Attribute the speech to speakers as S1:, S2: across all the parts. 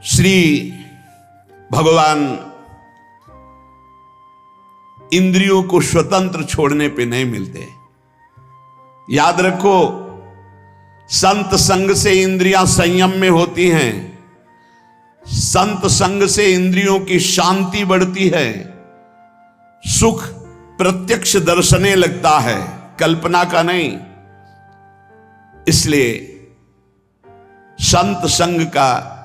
S1: श्री भगवान इंद्रियों को स्वतंत्र छोड़ने पे नहीं मिलते। याद रखो, संत संग से इंद्रियां संयम में होती हैं, संत संग से इंद्रियों की शांति बढ़ती है, सुख प्रत्यक्ष दर्शने लगता है, कल्पना का नहीं। इसलिए संत संग का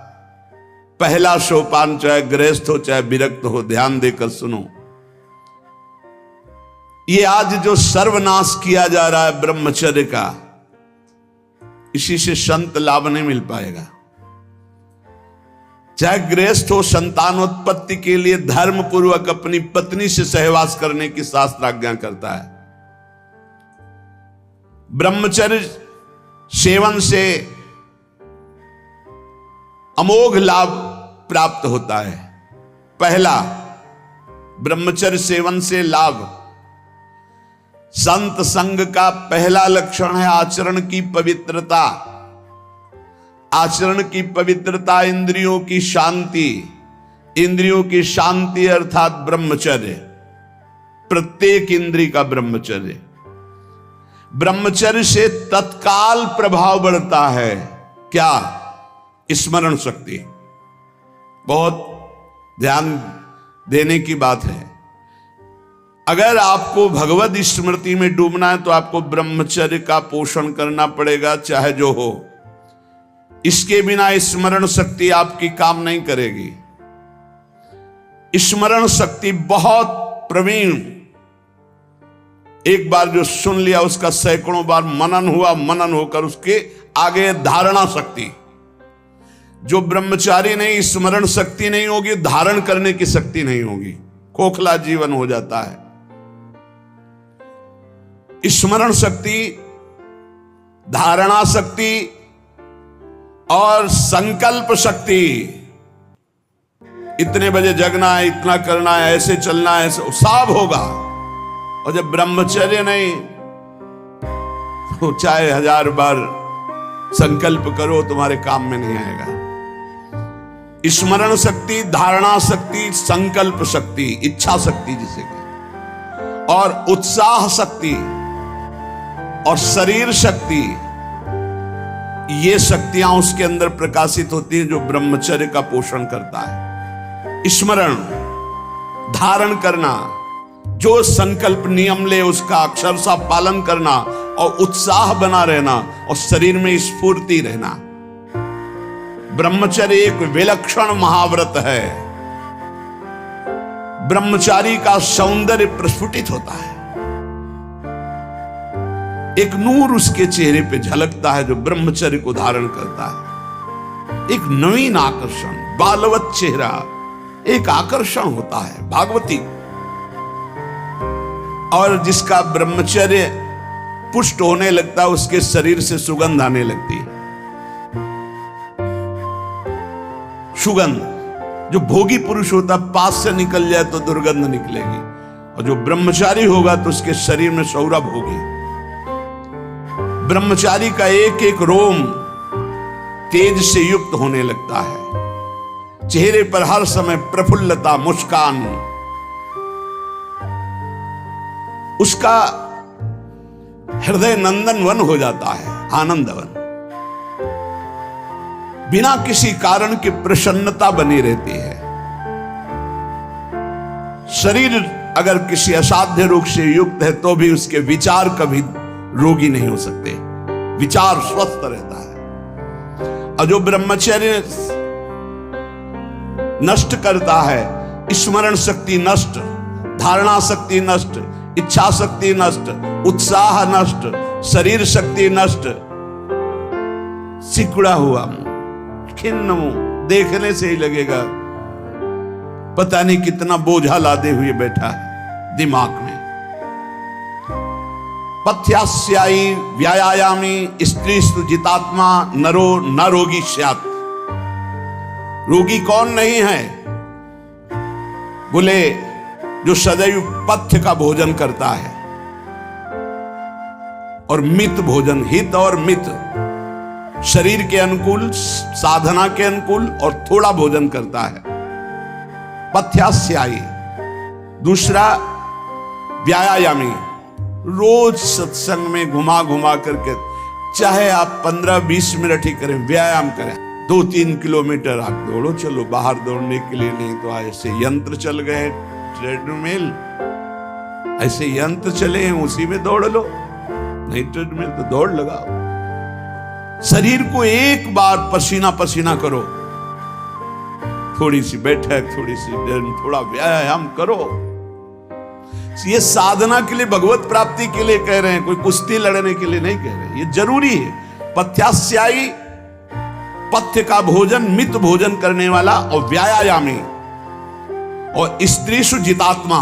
S1: पहला सोपान, चाहे गृहस्थ हो चाहे विरक्त हो, ध्यान देकर सुनो। ये आज जो सर्वनाश किया जा रहा है ब्रह्मचर्य का, इसी से संत लाभ नहीं मिल पाएगा। चाहे गृहस्थ हो, संतानोत्पत्ति के लिए धर्म पूर्वक अपनी पत्नी से सहवास करने की शास्त्र आज्ञा करता है। ब्रह्मचर्य सेवन से अमोघ लाभ प्राप्त होता है। पहला, ब्रह्मचर्य सेवन से लाभ, संत संग का पहला लक्षण है आचरण की पवित्रता। आचरण की पवित्रता, इंद्रियों की शांति। इंद्रियों की शांति अर्थात ब्रह्मचर्य, प्रत्येक इंद्रिय का ब्रह्मचर्य। ब्रह्मचर्य से तत्काल प्रभाव बढ़ता है। क्या? स्मरण शक्ति। बहुत ध्यान देने की बात है। अगर आपको भगवत स्मृति में डूबना है तो आपको ब्रह्मचर्य का पोषण करना पड़ेगा, चाहे जो हो। इसके बिना स्मरण शक्ति आपकी काम नहीं करेगी। स्मरण शक्ति बहुत प्रवीण, एक बार जो सुन लिया उसका सैकड़ों बार मनन हुआ, मनन होकर उसके आगे धारणा शक्ति। जो ब्रह्मचारी नहीं, स्मरण शक्ति नहीं होगी, धारण करने की शक्ति नहीं होगी, खोखला जीवन हो जाता है। स्मरण शक्ति, धारणा शक्ति और संकल्प शक्ति। इतने बजे जगना है, इतना करना है, ऐसे चलना है, ऐसे सब होगा। और जब ब्रह्मचर्य नहीं तो चाहे 1000 बार संकल्प करो, तुम्हारे काम में नहीं आएगा। स्मरण शक्ति, धारणा शक्ति, संकल्प शक्ति, इच्छा शक्ति जिसे कहते, और उत्साह शक्ति और शरीर शक्ति, ये शक्तियां उसके अंदर प्रकाशित होती हैं जो ब्रह्मचर्य का पोषण करता है। स्मरण, धारण करना, जो संकल्प नियम ले उसका अक्षरशः पालन करना, और उत्साह बना रहना, और शरीर में स्फूर्ति रहना। ब्रह्मचर्य एक विलक्षण महाव्रत है। ब्रह्मचारी का सौंदर्य प्रस्फुटित होता है। एक नूर उसके चेहरे पे झलकता है जो ब्रह्मचर्य को धारण करता है। एक नवीन आकर्षण, बालवत चेहरा, एक आकर्षण होता है, भागवती। और जिसका ब्रह्मचर्य पुष्ट होने लगता है, उसके शरीर से सुगंध आने लगती है। सुगंध, जो भोगी पुरुष होता पास से निकल जाए तो दुर्गंध निकलेगी, और जो ब्रह्मचारी होगा तो उसके शरीर में सौरभ होगी। ब्रह्मचारी का एक एक रोम तेज से युक्त होने लगता है। चेहरे पर हर समय प्रफुल्लता, मुस्कान, उसका हृदय नंदन वन हो जाता है, आनंदवन। बिना किसी कारण की प्रसन्नता बनी रहती है। शरीर अगर किसी असाध्य रोग से युक्त है तो भी उसके विचार कभी रोगी नहीं हो सकते, विचार स्वस्थ रहता है। और जो ब्रह्मचर्य नष्ट करता है, स्मरण शक्ति नष्ट, धारणा शक्ति नष्ट, इच्छा शक्ति नष्ट, उत्साह नष्ट, शरीर शक्ति नष्ट, सिकुड़ा हुआ मुंह, खिन्न मुंह, देखने से ही लगेगा पता नहीं कितना बोझा लादे हुए बैठा है दिमाग में। पथ्यास्यायी व्यायामी स्त्रीस्तु जितात्मा नरो न रोगी स्यात्। रोगी कौन नहीं है? बोले जो सदैव पथ्य का भोजन करता है, और मित भोजन, हित और मित, शरीर के अनुकूल, साधना के अनुकूल और थोड़ा भोजन करता है, पथ्यास्यायी। दूसरा व्यायामी, रोज सत्संग में घुमा घुमा करके, चाहे आप 15-20 मिनट ही करें, व्यायाम करें। 2-3 किलोमीटर आप दौड़ो, चलो बाहर दौड़ने के लिए, नहीं तो ऐसे यंत्र चल गए ट्रेडमिल, ऐसे यंत्र चले हैं उसी में दौड़ लो, नहीं ट्रेडमिल तो दौड़ लगाओ। शरीर को एक बार पसीना पसीना करो, थोड़ी सी बैठक, थोड़ी सी थोड़ा व्यायाम करो। ये साधना के लिए, भगवत प्राप्ति के लिए कह रहे हैं, कोई कुश्ती लड़ने के लिए नहीं कह रहे, ये जरूरी है। पथ्यास्यायी, पथ्य का भोजन, मित भोजन करने वाला, और व्यायामी। और स्त्री जितात्मा,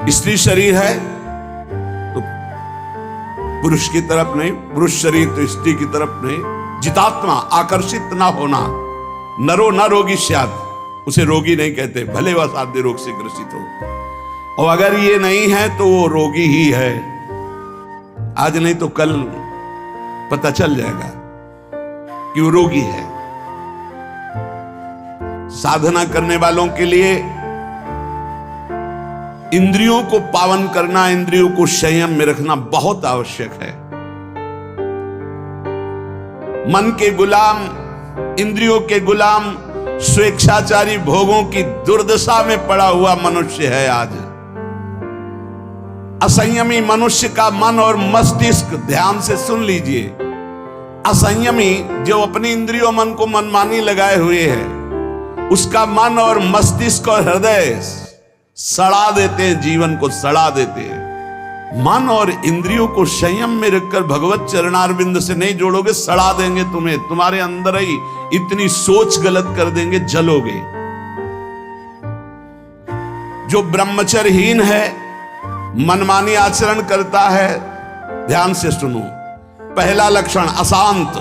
S1: स्त्री शरीर है तो पुरुष की तरफ नहीं, पुरुष शरीर तो स्त्री की तरफ नहीं। जितात्मा, आकर्षित ना होना। नरो न रोगी स्यात्, उसे रोगी नहीं कहते, भले वह साध्य रोग से ग्रसित हो। और अगर ये नहीं है तो वो रोगी ही है, आज नहीं तो कल पता चल जाएगा कि वो रोगी है। साधना करने वालों के लिए इंद्रियों को पावन करना, इंद्रियों को संयम में रखना बहुत आवश्यक है। मन के गुलाम, इंद्रियों के गुलाम, स्वेच्छाचारी भोगों की दुर्दशा में पड़ा हुआ मनुष्य है आज। असंयमी मनुष्य का मन और मस्तिष्क, ध्यान से सुन लीजिए, असंयमी जो अपनी इंद्रियों मन को मनमानी लगाए हुए है, उसका मन और मस्तिष्क और हृदय सड़ा देते हैं, जीवन को सड़ा देते हैं। मन और इंद्रियों को संयम में रखकर भगवत चरणारविंद से नहीं जोड़ोगे, सड़ा देंगे तुम्हें, तुम्हारे अंदर ही इतनी सोच गलत कर देंगे, जलोगे। जो ब्रह्मचर्यहीन है, मनमानी आचरण करता है, ध्यान से सुनो, पहला लक्षण अशांत,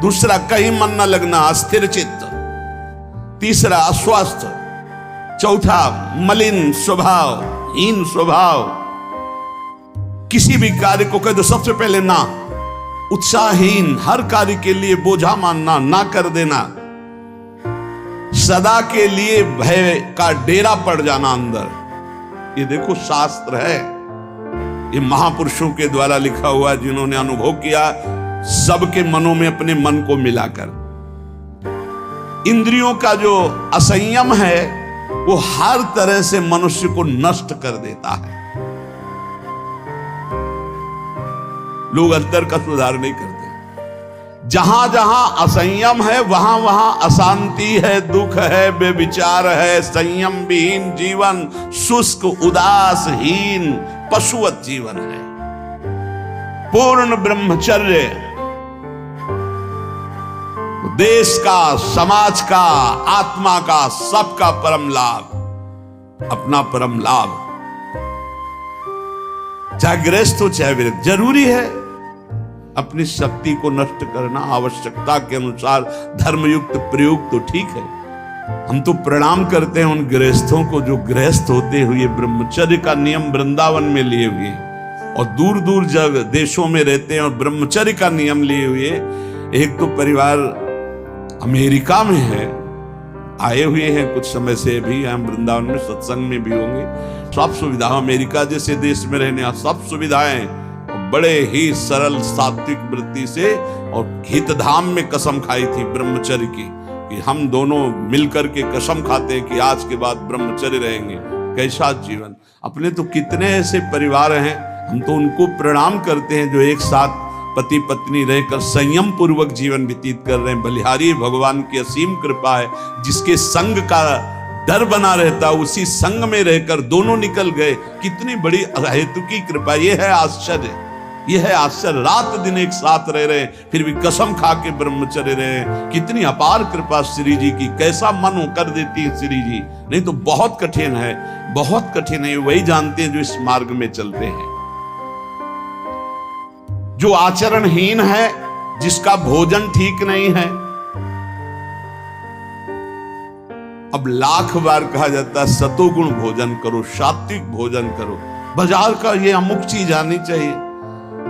S1: दूसरा कहीं मन न लगना, अस्थिर चित्त, तीसरा अस्वस्थ, चौथा मलिन स्वभाव, हीन स्वभाव। किसी भी कार्य को कह दो सबसे पहले ना, उत्साहहीन, हर कार्य के लिए बोझा मानना, ना कर देना, सदा के लिए भय का डेरा पड़ जाना अंदर। ये देखो शास्त्र है, ये महापुरुषों के द्वारा लिखा हुआ, जिन्होंने अनुभव किया सबके मनों में अपने मन को मिलाकर। इंद्रियों का जो असंयम है वो हर तरह से मनुष्य को नष्ट कर देता है। लोग अंतर का सुधार नहीं करते। जहां जहां असंयम है वहां वहां अशांति है, दुख है, बेविचार है, संयम विहीन जीवन, शुष्क उदासहीन पशुवत जीवन है। पूर्ण ब्रह्मचर्य देश का, समाज का, आत्मा का, सबका परम लाभ, अपना परम लाभ। चाहे गृहस्थ हो चाहे विरक्त, जरूरी है अपनी शक्ति को नष्ट करना, आवश्यकता के अनुसार धर्मयुक्त प्रयोग तो ठीक है। हम तो प्रणाम करते हैं उन गृहस्थों को जो गृहस्थ होते हुए ब्रह्मचर्य का नियम वृंदावन में लिए हुए और दूर दूर जगह देशों में रहते हैं और ब्रह्मचर्य का नियम लिए हुए। एक तो परिवार अमेरिका में है, आए हुए हैं कुछ समय से, भी हम वृंदावन में सत्संग में भी होंगे। सब सुविधा, अमेरिका जैसे देश में रहने सब सुविधाएं, बड़े ही सरल सात्विक वृत्ति से, और हितधाम में कसम खाई थी ब्रह्मचर्य की कि हम दोनों मिलकर के कसम खाते हैं कि आज के बाद ब्रह्मचर्य रहेंगे। कैसा जीवन! अपने तो कितने ऐसे परिवार हैं, हम तो उनको प्रणाम करते हैं जो एक साथ पति पत्नी रहकर संयम पूर्वक जीवन व्यतीत कर रहे हैं। बलिहारी भगवान की असीम कृपा है, जिसके संग का डर बना रहता उसी संग में रहकर दोनों निकल गए। कितनी बड़ी अहेतुकी कृपा! ये है आश्चर्य, ये है आश्चर्य। रात दिन एक साथ रह रहे हैं, फिर भी कसम खा के ब्रह्मचर्य रहे हैं। कितनी अपार कृपा श्री जी की! कैसा मन कर देती है श्री जी, नहीं तो बहुत कठिन है, बहुत कठिन है। वही जानते हैं जो इस मार्ग में चलते हैं। जो आचरणहीन है, जिसका भोजन ठीक नहीं है, अब लाख बार कहा जाता है सतोगुण भोजन करो, सात्विक भोजन करो। बाजार का ये अमुक चीज आनी चाहिए,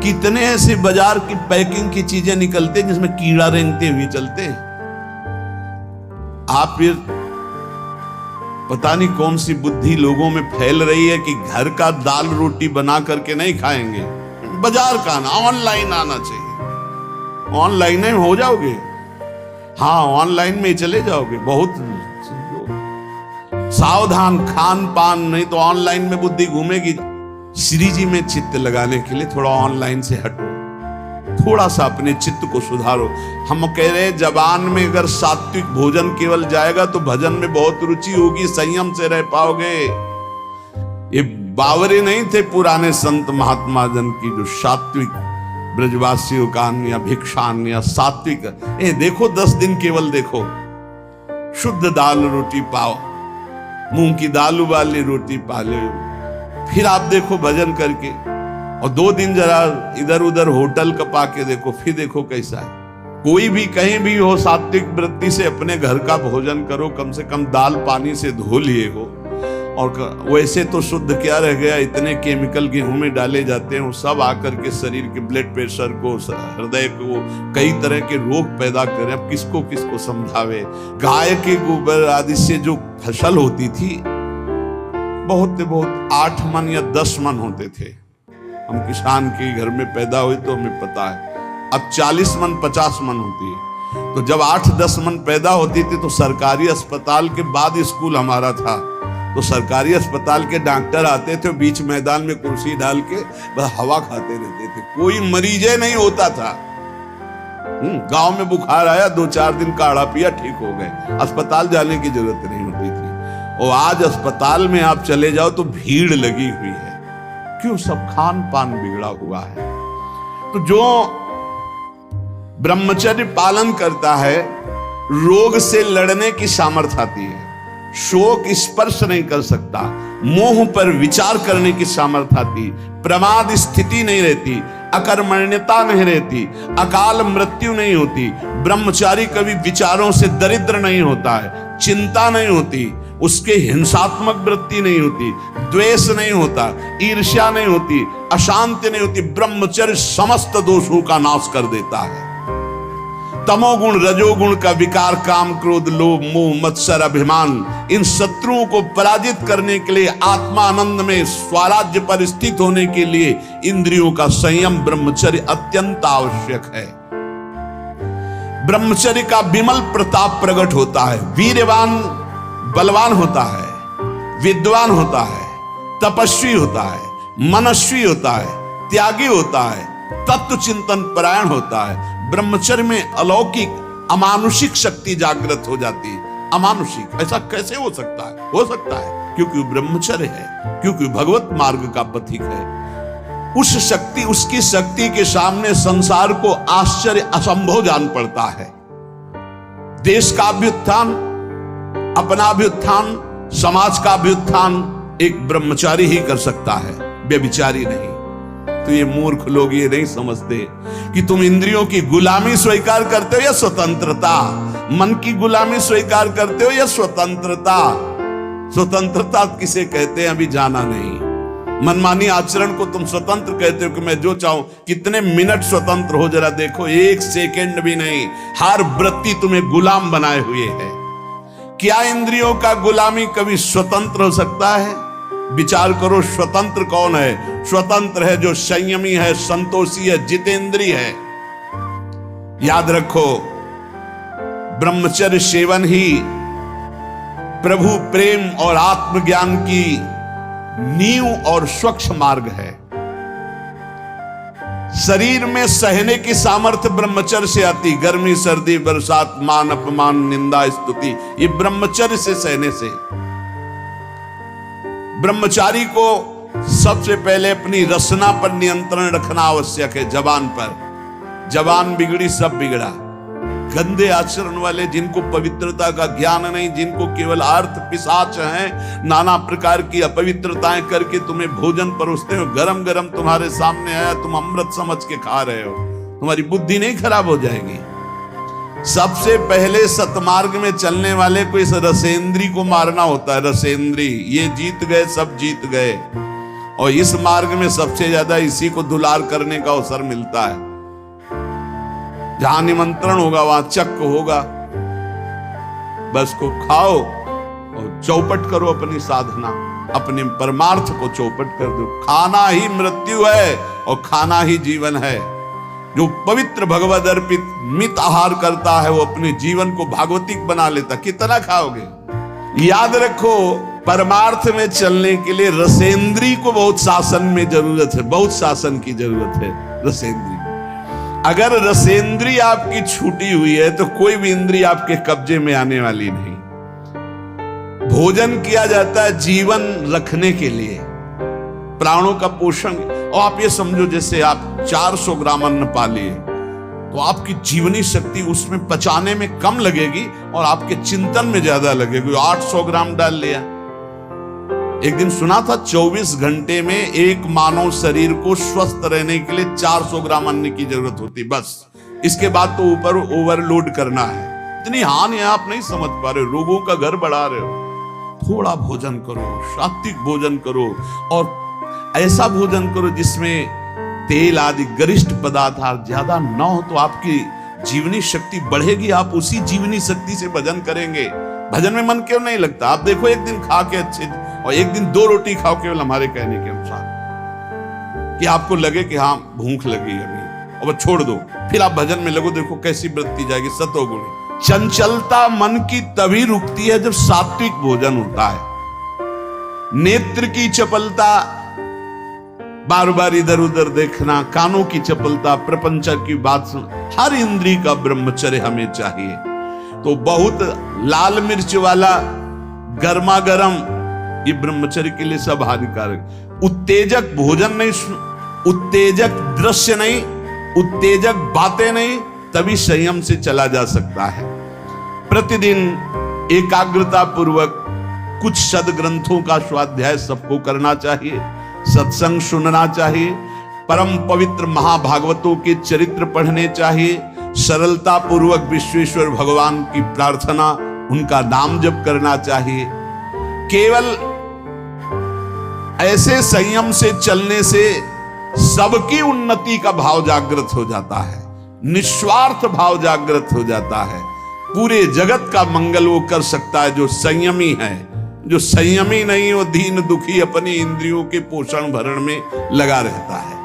S1: कितने ऐसे बाजार की पैकिंग की चीजें निकलते जिसमें कीड़ा रेंगते हुए चलते हैं। आप फिर पता नहीं कौन सी बुद्धि लोगों में फैल रही है कि घर का दाल रोटी बना करके नहीं खाएंगे, बाजार का आना, ऑनलाइन आना चाहिए। ऑनलाइन में हो जाओगे, हाँ ऑनलाइन में ही चले जाओगे। बहुत सावधान खान पान, नहीं तो ऑनलाइन में बुद्धि घूमेगी। श्री जी में चित्त लगाने के लिए थोड़ा ऑनलाइन से हटो, थोड़ा सा अपने चित्त को सुधारो। हम कह रहे जबान में अगर सात्विक भोजन केवल जाएगा तो भजन में बहुत रुचि होगी, संयम से रह पाओगे। ये बावरे नहीं थे पुराने संत महात्मा जन की जो सात्विक ब्रजवासियों का अन्न या भिक्षान्न या सात्विक, देखो 10 दिन केवल देखो, शुद्ध दाल रोटी पाओ, मूंग की दाल वाली रोटी पा लो, फिर आप देखो भजन करके, और 2 दिन जरा इधर उधर होटल का पाके देखो, फिर देखो कैसा है। कोई भी कहीं भी हो, सात्विक वृत्ति से अपने घर का भोजन करो, कम से कम दाल पानी से धो लिए हो। और वैसे तो शुद्ध क्या रह गया, इतने केमिकल गेहूं में डाले जाते हैं, वो सब आकर के शरीर के ब्लड प्रेशर को, हृदय को, कई तरह के रोग पैदा करें। अब किसको किसको समझावे। गाय के गोबर आदि से जो फसल होती थी, बहुत 8 मन या 10 मन होते थे। हम किसान के घर में पैदा हुए तो हमें पता है। अब 40 मन 50 मन होती है। तो जब 8-10 मन पैदा होती थी तो सरकारी अस्पताल के बाद स्कूल हमारा था, तो सरकारी अस्पताल के डॉक्टर आते थे, बीच मैदान में कुर्सी डाल के बस हवा खाते रहते थे, कोई मरीजे नहीं होता था। गांव में बुखार आया, 2-4 दिन काढ़ा पिया, ठीक हो गए, अस्पताल जाने की जरूरत नहीं होती थी। और आज अस्पताल में आप चले जाओ तो भीड़ लगी हुई है। क्यों? सब खान पान बिगड़ा हुआ है। तो जो ब्रह्मचर्य पालन करता है, रोग से लड़ने की सामर्थ्य आती है, शोक स्पर्श नहीं कर सकता, मोह पर विचार करने की सामर्थ्य आती, प्रमाद स्थिति नहीं रहती, अकर्मण्यता नहीं रहती, अकाल मृत्यु नहीं होती। ब्रह्मचारी कभी विचारों से दरिद्र नहीं होता है, चिंता नहीं होती, उसके हिंसात्मक वृत्ति नहीं होती, द्वेष नहीं होता, ईर्ष्या नहीं होती, अशांति नहीं होती। ब्रह्मचर्य समस्त दोषों का नाश कर देता है। तमोगुण रजोगुण का विकार, काम क्रोध लोभ मोह मत्सर अभिमान, इन शत्रुओं को पराजित करने के लिए, आत्मानंद में स्वराज्य पर स्थित होने के लिए इंद्रियों का संयम ब्रह्मचर्य अत्यंत आवश्यक है। ब्रह्मचर्य का विमल प्रताप प्रकट होता है। वीरवान बलवान होता है, विद्वान होता है, तपस्वी होता है, मनस्वी होता है, त्यागी होता है, तत्व चिंतन परायण होता है। ब्रह्मचर्य में अलौकिक अमानुषिक शक्ति जागृत हो जाती है। अमानुषिक ऐसा कैसे हो सकता है? हो सकता है क्योंकि ब्रह्मचर्य है, क्योंकि भगवत मार्ग का पथिक है। उस शक्ति, उसकी शक्ति के सामने संसार को आश्चर्य असंभव जान पड़ता है। देश का अभ्युत्थान, अपना अभ्युत्थान, समाज का अभ्युत्थान एक ब्रह्मचारी ही कर सकता है, व्यभिचारी नहीं। तो ये मूर्ख लोग ये नहीं समझते कि तुम इंद्रियों की गुलामी स्वीकार करते हो या स्वतंत्रता, मन की गुलामी स्वीकार करते हो या स्वतंत्रता। स्वतंत्रता किसे कहते हैं अभी जाना नहीं। मनमानी आचरण को तुम स्वतंत्र कहते हो कि मैं जो चाहूं। कितने मिनट स्वतंत्र हो जरा देखो, 1 सेकंड भी नहीं। हर वृत्ति तुम्हें गुलाम बनाए हुए है। क्या इंद्रियों का गुलामी कभी स्वतंत्र हो सकता है? विचार करो, स्वतंत्र कौन है? स्वतंत्र है जो संयमी है, संतोषी है, जितेंद्री है। याद रखो, ब्रह्मचर्य सेवन ही प्रभु प्रेम और आत्मज्ञान की नींव और स्वच्छ मार्ग है। शरीर में सहने की सामर्थ्य ब्रह्मचर्य से आती। गर्मी सर्दी बरसात मान अपमान निंदा स्तुति, ये ब्रह्मचर्य से सहने से। ब्रह्मचारी को सबसे पहले अपनी रसना पर नियंत्रण रखना आवश्यक है। जबान पर, जबान बिगड़ी सब बिगड़ा। गंदे आचरण वाले, जिनको पवित्रता का ज्ञान नहीं, जिनको केवल अर्थ पिशाच हैं, नाना प्रकार की अपवित्रताएं करके तुम्हें भोजन परोसते हो। गरम गरम तुम्हारे सामने आया, तुम अमृत समझ के खा रहे हो, तुम्हारी बुद्धि नहीं खराब हो जाएगी? सबसे पहले सतमार्ग में चलने वाले को इस रसेंद्री को मारना होता है। रसेंद्री, ये जीत गए, सब जीत गए। और इस मार्ग में सबसे ज्यादा इसी को दुलार करने का अवसर मिलता है। जहां निमंत्रण होगा वहां चक्क होगा, बस को खाओ और चौपट करो अपनी साधना, अपने परमार्थ को चौपट कर दो। खाना ही मृत्यु है और खाना ही जीवन है। जो पवित्र भगवद अर्पित मित आहार करता है वो अपने जीवन को भागवतिक बना लेता। कितना खाओगे? याद रखो, परमार्थ में चलने के लिए रसेंद्री को बहुत शासन में जरूरत है, बहुत शासन की जरूरत है। रसेंद्री, अगर रसेंद्री आपकी छूटी हुई है तो कोई भी इंद्री आपके कब्जे में आने वाली नहीं। भोजन किया जाता है जीवन रखने के लिए, प्राणों का पोषण। और आप ये समझो, जैसे आप 400 ग्राम अन्न पा लिए तो आपकी जीवनी शक्ति उसमें पचाने में कम लगेगी और आपके चिंतन में ज्यादा लगेगी। 800 ग्राम डाल लिया। एक दिन सुना था 24 घंटे में एक मानव शरीर को स्वस्थ रहने के लिए 400 ग्राम अन्न की जरूरत होती, बस। इसके बाद तो ऊपर ओवरलोड करना है। इतनी हानि है, आप नहीं समझ पा रहे, रोगों का घर बढ़ा रहे हो। थोड़ा भोजन करो, सात्विक भोजन करो और ऐसा भोजन करो जिसमें तेल आदि गरिष्ठ पदार्थ ज्यादा न हो, तो आपकी जीवनी शक्ति बढ़ेगी। आप उसी जीवनी शक्ति से भजन करेंगे। भजन में मन क्यों नहीं लगता? आप देखो, एक दिन खा के अच्छे और एक दिन 2 रोटी खाओ, केवल हमारे कहने के अनुसार, कि आपको लगे कि हाँ भूख लगी अभी, और छोड़ दो, फिर आप भजन में लगो, देखो कैसी वृत्ति जाएगी। सतोगुणी चंचलता मन की तभी रुकती है जब सात्विक भोजन होता है। नेत्र की चपलता, बार बार इधर उधर देखना, कानों की चपलता, प्रपंच की बात सुन, हर इंद्री का ब्रह्मचर्य हमें चाहिए। तो बहुत लाल मिर्च वाला गर्मा गर्म ये ब्रह्मचर्य के लिए सब हानिकारक। उत्तेजक भोजन नहीं, उत्तेजक दृश्य नहीं, उत्तेजक बातें नहीं, तभी संयम से चला जा सकता है। प्रतिदिन एकाग्रता पूर्वक कुछ सदग्रंथों का स्वाध्याय सबको करना चाहिए, सत्संग सुनना चाहिए, परम पवित्र महाभागवतों के चरित्र पढ़ने चाहिए, सरलता पूर्वक विश्वेश्वर भगवान की प्रार्थना, उनका नाम जप करना चाहिए। केवल ऐसे संयम से चलने से सबकी उन्नति का भाव जागृत हो जाता है, निस्वार्थ भाव जागृत हो जाता है। पूरे जगत का मंगल वो कर सकता है जो संयमी है। जो संयमी नहीं, वो दीन दुखी अपनी इंद्रियों के पोषण भरण में लगा रहता है।